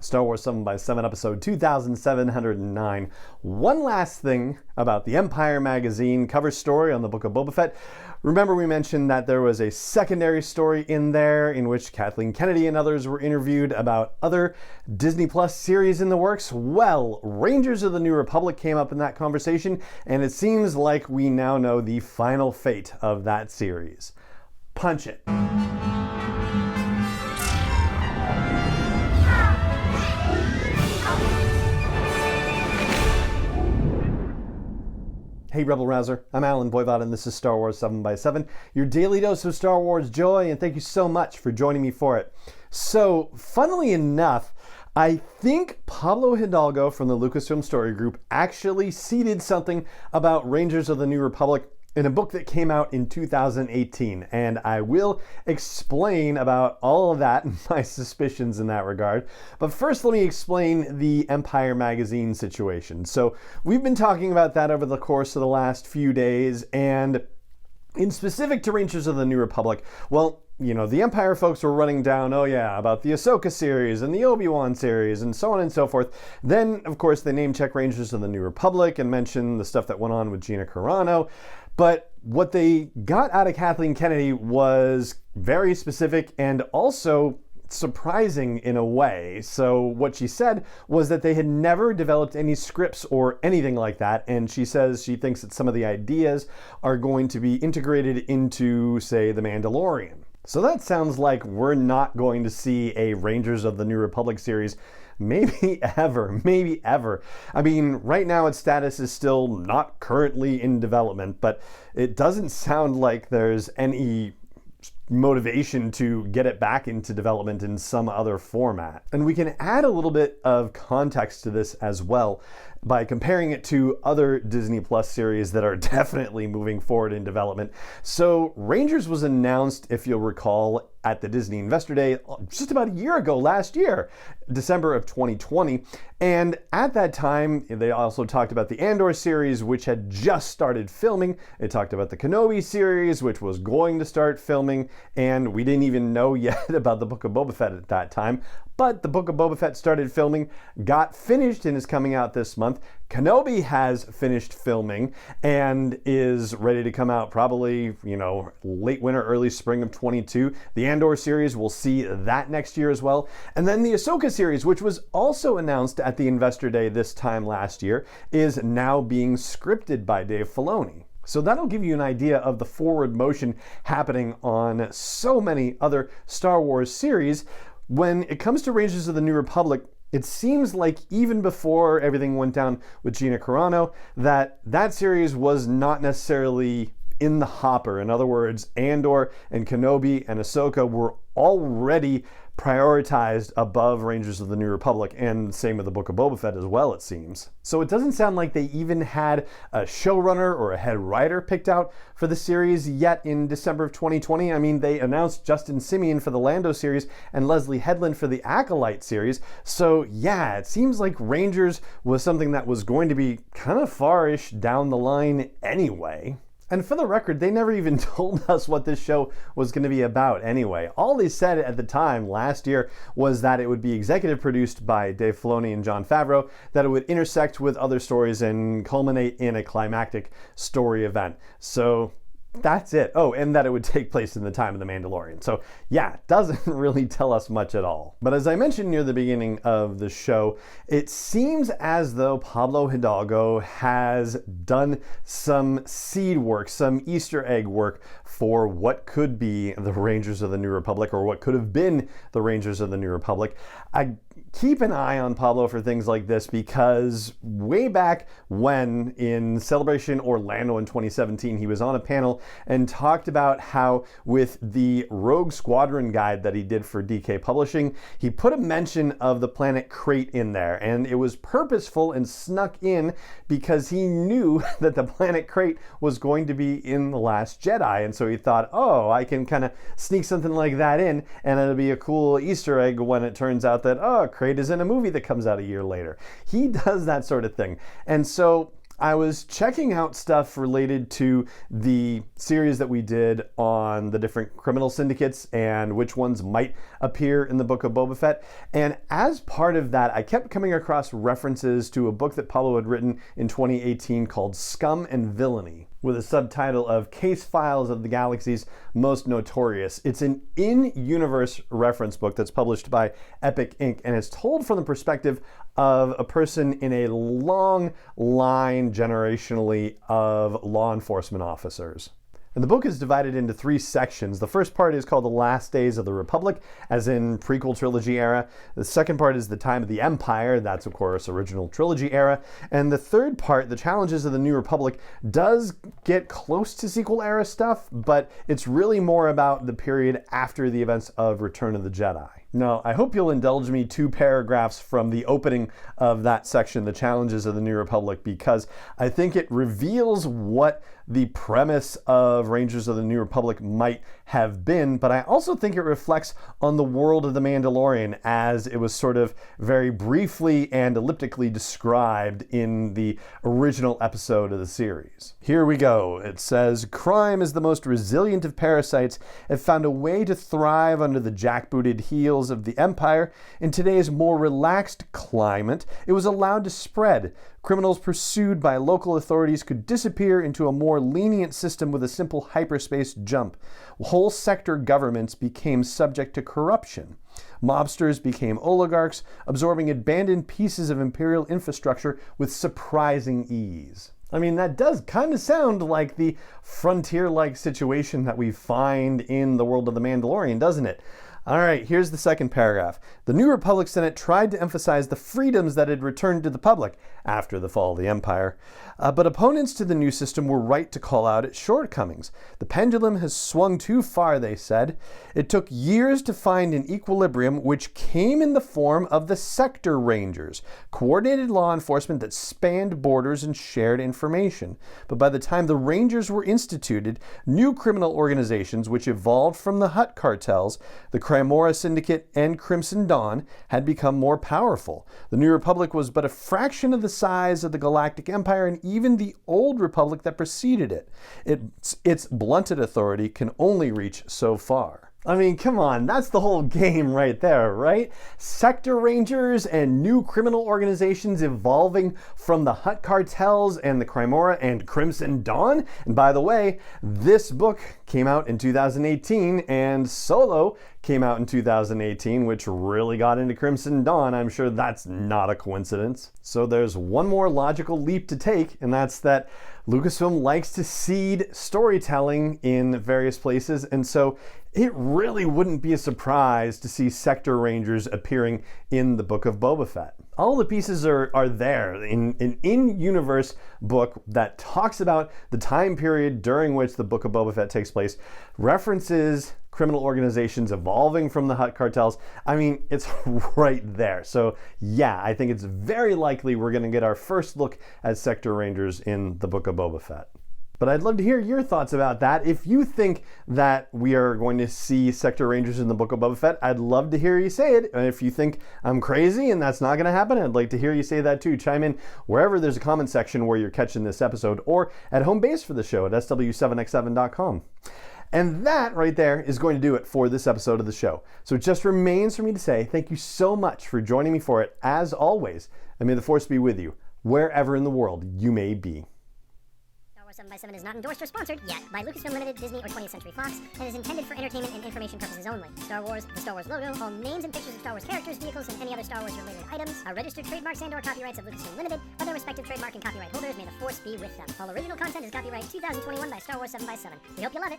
Star Wars 7x7, episode 2709. One last thing about the Empire magazine cover story on the Book of Boba Fett. Remember we mentioned that there was a secondary story in there in which Kathleen Kennedy and others were interviewed about other Disney Plus series in the works? Well, Rangers of the New Republic came up in that conversation, and it seems like we now know the final fate of that series. Punch it. Hey Rebel Rouser, I'm Alan Voivod and this is Star Wars 7x7, your daily dose of Star Wars joy, and thank you so much for joining me for it. So, funnily enough, I think Pablo Hidalgo from the Lucasfilm Story Group actually seeded something about Rangers of the New Republic in a book that came out in 2018, and I will explain about all of that and my suspicions in that regard. But first, let me explain the Empire magazine situation. So we've been talking about that over the course of the last few days, and in specific to Rangers of the New Republic, well, you know, the Empire folks were running down, oh yeah, about the Ahsoka series and the Obi-Wan series and so on and so forth. Then, of course, they name-check Rangers of the New Republic and mention the stuff that went on with Gina Carano. But what they got out of Kathleen Kennedy was very specific and also surprising in a way. So what she said was that they had never developed any scripts or anything like that, and she says she thinks that some of the ideas are going to be integrated into, say, The Mandalorian. So that sounds like we're not going to see a Rangers of the New Republic series maybe ever. I mean, right now its status is still not currently in development, but it doesn't sound like there's any motivation to get it back into development in some other format. And we can add a little bit of context to this as well by comparing it to other Disney Plus series that are definitely moving forward in development. So Rangers was announced, if you'll recall, at the Disney Investor Day just about a year ago, last year, December of 2020. And at that time, they also talked about the Andor series, which had just started filming. It talked about the Kenobi series, which was going to start filming. And we didn't even know yet about the Book of Boba Fett at that time. But the Book of Boba Fett started filming, got finished, and is coming out this month. Kenobi has finished filming and is ready to come out probably, you know, late winter, early spring of 22. The Andor series, we'll see that next year as well. And then the Ahsoka series, which was also announced at the Investor Day this time last year, is now being scripted by Dave Filoni. So that'll give you an idea of the forward motion happening on so many other Star Wars series. When it comes to Rangers of the New Republic, it seems like even before everything went down with Gina Carano, that series was not necessarily in the hopper. In other words, Andor and Kenobi and Ahsoka were already prioritized above Rangers of the New Republic, and same with the Book of Boba Fett as well, it seems. So it doesn't sound like they even had a showrunner or a head writer picked out for the series yet in December of 2020. I mean, they announced Justin Simien for the Lando series and Leslie Headland for the Acolyte series. So yeah, it seems like Rangers was something that was going to be kind of far-ish down the line anyway. And for the record, they never even told us what this show was going to be about anyway. All they said at the time, last year, was that it would be executive produced by Dave Filoni and Jon Favreau, that it would intersect with other stories and culminate in a climactic story event. So that's it. Oh, and that it would take place in the time of The Mandalorian. So yeah, it doesn't really tell us much at all. But as I mentioned near the beginning of the show, it seems as though Pablo Hidalgo has done some seed work, some Easter egg work for what could be the Rangers of the New Republic, or what could have been the Rangers of the New Republic. I keep an eye on Pablo for things like this because way back when in Celebration Orlando in 2017, he was on a panel and talked about how with the Rogue Squadron guide that he did for DK Publishing, he put a mention of the planet Crate in there, and it was purposeful and snuck in because he knew that the planet Crate was going to be in The Last Jedi, and so he thought, oh, I can kind of sneak something like that in and it'll be a cool Easter egg when it turns out that, oh, Crate is in a movie that comes out a year later. He does that sort of thing. And so I was checking out stuff related to the series that we did on the different criminal syndicates and which ones might appear in the Book of Boba Fett. And as part of that, I kept coming across references to a book that Pablo had written in 2018 called Scum and Villainy, with a subtitle of Case Files of the Galaxy's Most Notorious. It's an in-universe reference book that's published by Epic Inc., and it's told from the perspective of a person in a long line generationally of law enforcement officers. And the book is divided into 3 sections. The first part is called The Last Days of the Republic, as in prequel trilogy era. The second part is The Time of the Empire, that's of course original trilogy era. And the third part, The Challenges of the New Republic, does get close to sequel era stuff, but it's really more about the period after the events of Return of the Jedi. Now, I hope you'll indulge me 2 paragraphs from the opening of that section, The Challenges of the New Republic, because I think it reveals what the premise of Rangers of the New Republic might have been, but I also think it reflects on the world of The Mandalorian as it was sort of very briefly and elliptically described in the original episode of the series. Here we go. It says, crime is the most resilient of parasites. It found a way to thrive under the jackbooted heels of the Empire. In today's more relaxed climate, it was allowed to spread. Criminals pursued by local authorities could disappear into a more lenient system with a simple hyperspace jump. Whole sector governments became subject to corruption. Mobsters became oligarchs, absorbing abandoned pieces of imperial infrastructure with surprising ease. I mean, that does kind of sound like the frontier-like situation that we find in the world of The Mandalorian, doesn't it? All right, here's the second paragraph. The New Republic Senate tried to emphasize the freedoms that had returned to the public after the fall of the Empire, but opponents to the new system were right to call out its shortcomings. The pendulum has swung too far, they said. It took years to find an equilibrium which came in the form of the Sector Rangers, coordinated law enforcement that spanned borders and shared information. But by the time the Rangers were instituted, new criminal organizations which evolved from the Hutt cartels, the Cremora Syndicate and Crimson Dawn, had become more powerful. The New Republic was but a fraction of the size of the Galactic Empire and even the Old Republic that preceded it. Its blunted authority can only reach so far. I mean, come on, that's the whole game right there, right? Sector Rangers and new criminal organizations evolving from the Hutt cartels and the Cremora and Crimson Dawn. And by the way, this book came out in 2018 and Solo came out in 2018, which really got into Crimson Dawn. I'm sure that's not a coincidence. So there's one more logical leap to take, and that's that Lucasfilm likes to seed storytelling in various places, and so it really wouldn't be a surprise to see Sector Rangers appearing in the Book of Boba Fett. All the pieces are there in an in-universe book that talks about the time period during which the Book of Boba Fett takes place, references criminal organizations evolving from the Hutt cartels. I mean, it's right there. So yeah, I think it's very likely we're going to get our first look at Sector Rangers in the Book of Boba Fett. But I'd love to hear your thoughts about that. If you think that we are going to see Sector Rangers in the Book of Boba Fett, I'd love to hear you say it. And if you think I'm crazy and that's not going to happen, I'd like to hear you say that too. Chime in wherever there's a comment section where you're catching this episode, or at home base for the show at sw7x7.com. And that right there is going to do it for this episode of the show. So it just remains for me to say thank you so much for joining me for it, as always, and may the Force be with you, wherever in the world you may be. 7x7 is not endorsed or sponsored yet by Lucasfilm Limited, Disney, or 20th Century Fox, and is intended for entertainment and information purposes only. Star Wars, the Star Wars logo, all names and pictures of Star Wars characters, vehicles, and any other Star Wars related items are registered trademarks and/or copyrights of Lucasfilm Limited, or their respective trademark and copyright holders. May the Force be with them. All original content is copyright 2021 by Star Wars 7x7. We hope you love it.